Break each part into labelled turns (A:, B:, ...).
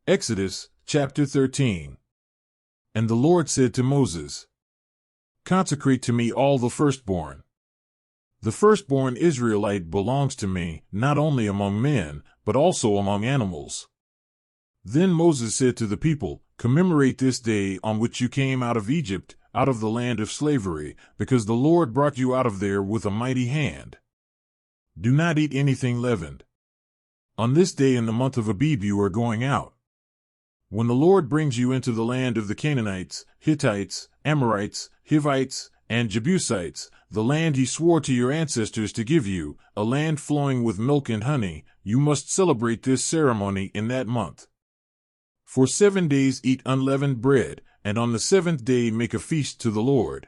A: Exodus chapter 13. And the Lord said to Moses, Consecrate to me all the firstborn. The firstborn Israelite belongs to me, not only among men, but also among animals. Then Moses said to the people, Commemorate this day on which you came out of Egypt, out of the land of slavery, because the Lord brought you out of there with a mighty hand. Do not eat anything leavened. On this day in the month of Abib you are going out. When the Lord brings you into the land of the Canaanites, Hittites, Amorites, Hivites, and Jebusites, the land he swore to your ancestors to give you, a land flowing with milk and honey, you must celebrate this ceremony in that month. For 7 days eat unleavened bread, and on the 7th day make a feast to the Lord.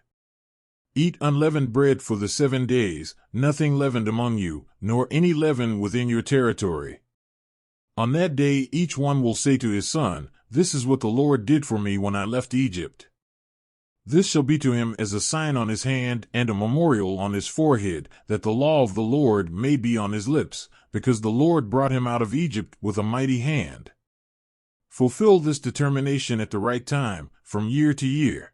A: Eat unleavened bread for the 7 days, nothing leavened among you, nor any leaven within your territory. On that day each one will say to his son, This is what the Lord did for me when I left Egypt. This shall be to him as a sign on his hand and a memorial on his forehead, that the law of the Lord may be on his lips, because the Lord brought him out of Egypt with a mighty hand. Fulfill this determination at the right time, from year to year.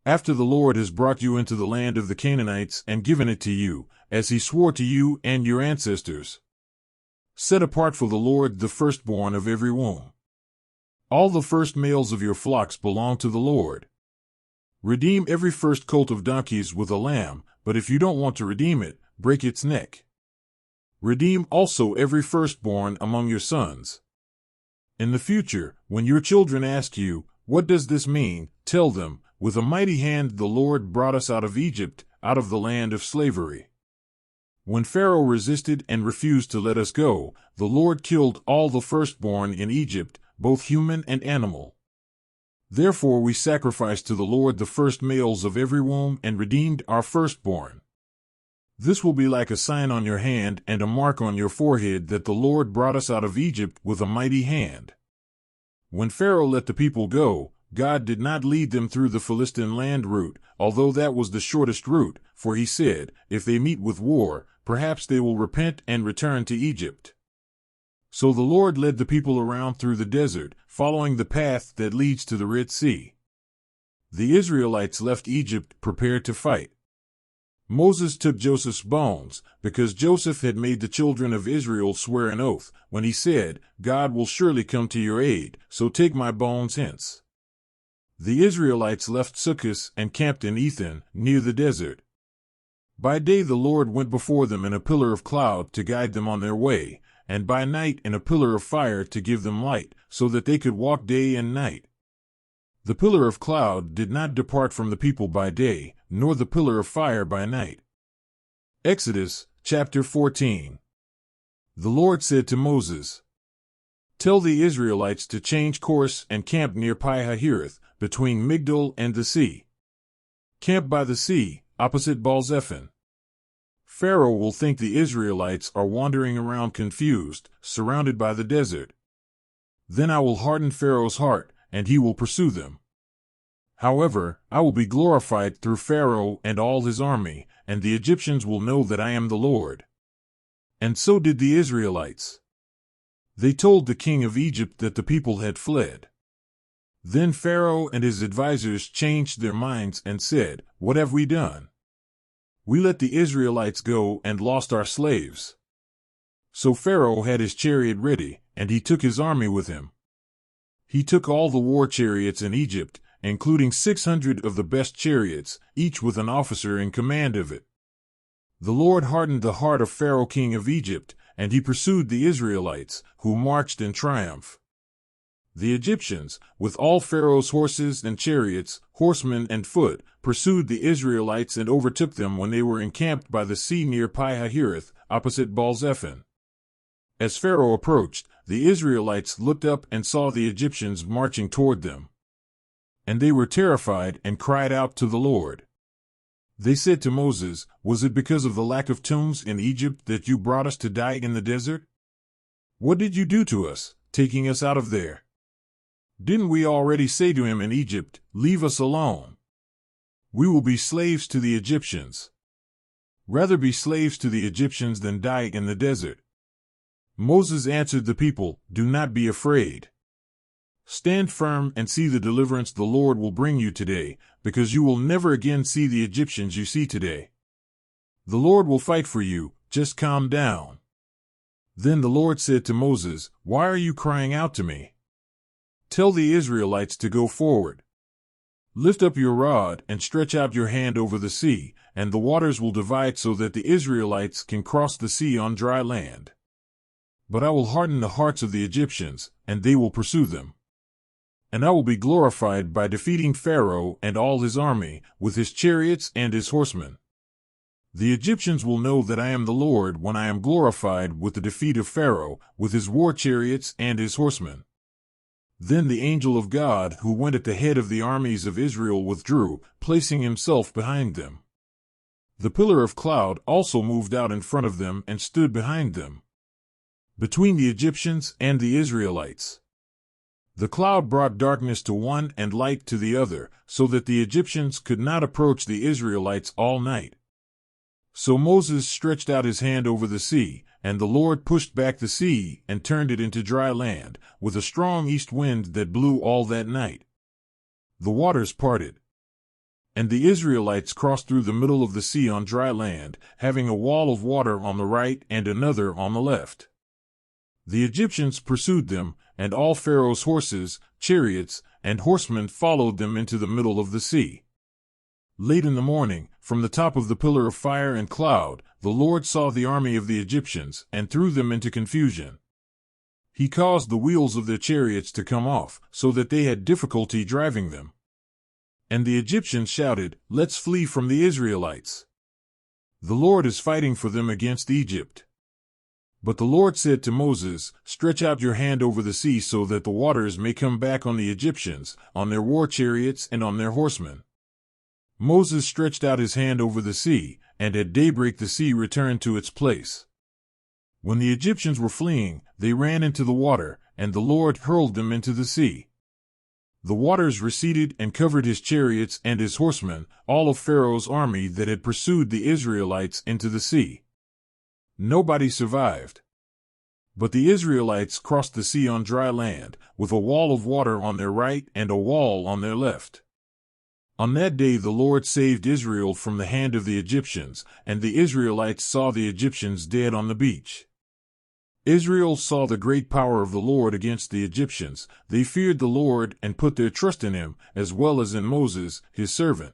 A: After the Lord has brought you into the land of the Canaanites and given it to you, as he swore to you and your ancestors. Set apart for the Lord the firstborn of every womb. All the first males of your flocks belong to the Lord. Redeem every first colt of donkeys with a lamb, but if you don't want to redeem it, break its neck. Redeem also every firstborn among your sons. In the future, when your children ask you, What does this mean? Tell them, With a mighty hand the Lord brought us out of Egypt, out of the land of slavery. When Pharaoh resisted and refused to let us go, the Lord killed all the firstborn in Egypt, both human and animal. Therefore we sacrificed to the Lord the first males of every womb and redeemed our firstborn. This will be like a sign on your hand and a mark on your forehead that the Lord brought us out of Egypt with a mighty hand. When Pharaoh let the people go, God did not lead them through the Philistine land route, although that was the shortest route, for he said, If they meet with war, perhaps they will repent and return to Egypt. So the Lord led the people around through the desert, following the path that leads to the Red Sea. The Israelites left Egypt prepared to fight. Moses took Joseph's bones, because Joseph had made the children of Israel swear an oath, when he said, God will surely come to your aid, so take my bones hence. The Israelites left Succoth and camped in Ethan, near the desert. By day the Lord went before them in a pillar of cloud to guide them on their way, and by night in a pillar of fire to give them light, so that they could walk day and night. The pillar of cloud did not depart from the people by day, nor the pillar of fire by night. Exodus chapter 14. The Lord said to Moses, Tell the Israelites to change course and camp near Pi-hahiroth, between Migdol and the sea. Camp by the sea, opposite Baal-zephon. Pharaoh will think the Israelites are wandering around confused, surrounded by the desert. Then I will harden Pharaoh's heart, and he will pursue them. However, I will be glorified through Pharaoh and all his army, and the Egyptians will know that I am the Lord. And so did the Israelites. They told the king of Egypt that the people had fled. Then Pharaoh and his advisers changed their minds and said, What have we done? We let the Israelites go and lost our slaves. So Pharaoh had his chariot ready, and he took his army with him. He took all the war chariots in Egypt, including 600 of the best chariots, each with an officer in command of it. The Lord hardened the heart of Pharaoh king of Egypt, and he pursued the Israelites, who marched in triumph. The Egyptians, with all Pharaoh's horses and chariots, horsemen and foot, pursued the Israelites and overtook them when they were encamped by the sea near Pi-hahiroth, opposite Baal-zephon. As Pharaoh approached, the Israelites looked up and saw the Egyptians marching toward them. And they were terrified and cried out to the Lord. They said to Moses, Was it because of the lack of tombs in Egypt that you brought us to die in the desert? What did you do to us, taking us out of there? Didn't we already say to him in Egypt, Leave us alone? We will be slaves to the Egyptians. Rather be slaves to the Egyptians than die in the desert. Moses answered the people, Do not be afraid. Stand firm and see the deliverance the Lord will bring you today, because you will never again see the Egyptians you see today. The Lord will fight for you, just calm down." Then the Lord said to Moses, "Why are you crying out to me? Tell the Israelites to go forward. Lift up your rod and stretch out your hand over the sea, and the waters will divide so that the Israelites can cross the sea on dry land. But I will harden the hearts of the Egyptians, and they will pursue them. And I will be glorified by defeating Pharaoh and all his army, with his chariots and his horsemen. The Egyptians will know that I am the Lord when I am glorified with the defeat of Pharaoh, with his war chariots and his horsemen." Then the angel of God who went at the head of the armies of Israel withdrew, placing himself behind them. The pillar of cloud also moved out in front of them and stood behind them, between the Egyptians and the Israelites. The cloud brought darkness to one and light to the other, so that the Egyptians could not approach the Israelites all night. So Moses stretched out his hand over the sea, and the Lord pushed back the sea and turned it into dry land, with a strong east wind that blew all that night. The waters parted, and the Israelites crossed through the middle of the sea on dry land, having a wall of water on the right and another on the left. The Egyptians pursued them, and all Pharaoh's horses, chariots, and horsemen followed them into the middle of the sea. Late in the morning, from the top of the pillar of fire and cloud, the Lord saw the army of the Egyptians and threw them into confusion. He caused the wheels of their chariots to come off, so that they had difficulty driving them. And the Egyptians shouted, "Let's flee from the Israelites. The Lord is fighting for them against Egypt." But the Lord said to Moses, "Stretch out your hand over the sea so that the waters may come back on the Egyptians, on their war chariots and on their horsemen." Moses stretched out his hand over the sea, and at daybreak the sea returned to its place. When the Egyptians were fleeing, they ran into the water, and the Lord hurled them into the sea. The waters receded and covered his chariots and his horsemen, all of Pharaoh's army that had pursued the Israelites into the sea. Nobody survived. But the Israelites crossed the sea on dry land, with a wall of water on their right and a wall on their left. On that day the Lord saved Israel from the hand of the Egyptians, and the Israelites saw the Egyptians dead on the beach. Israel saw the great power of the Lord against the Egyptians. They feared the Lord and put their trust in him, as well as in Moses, his servant.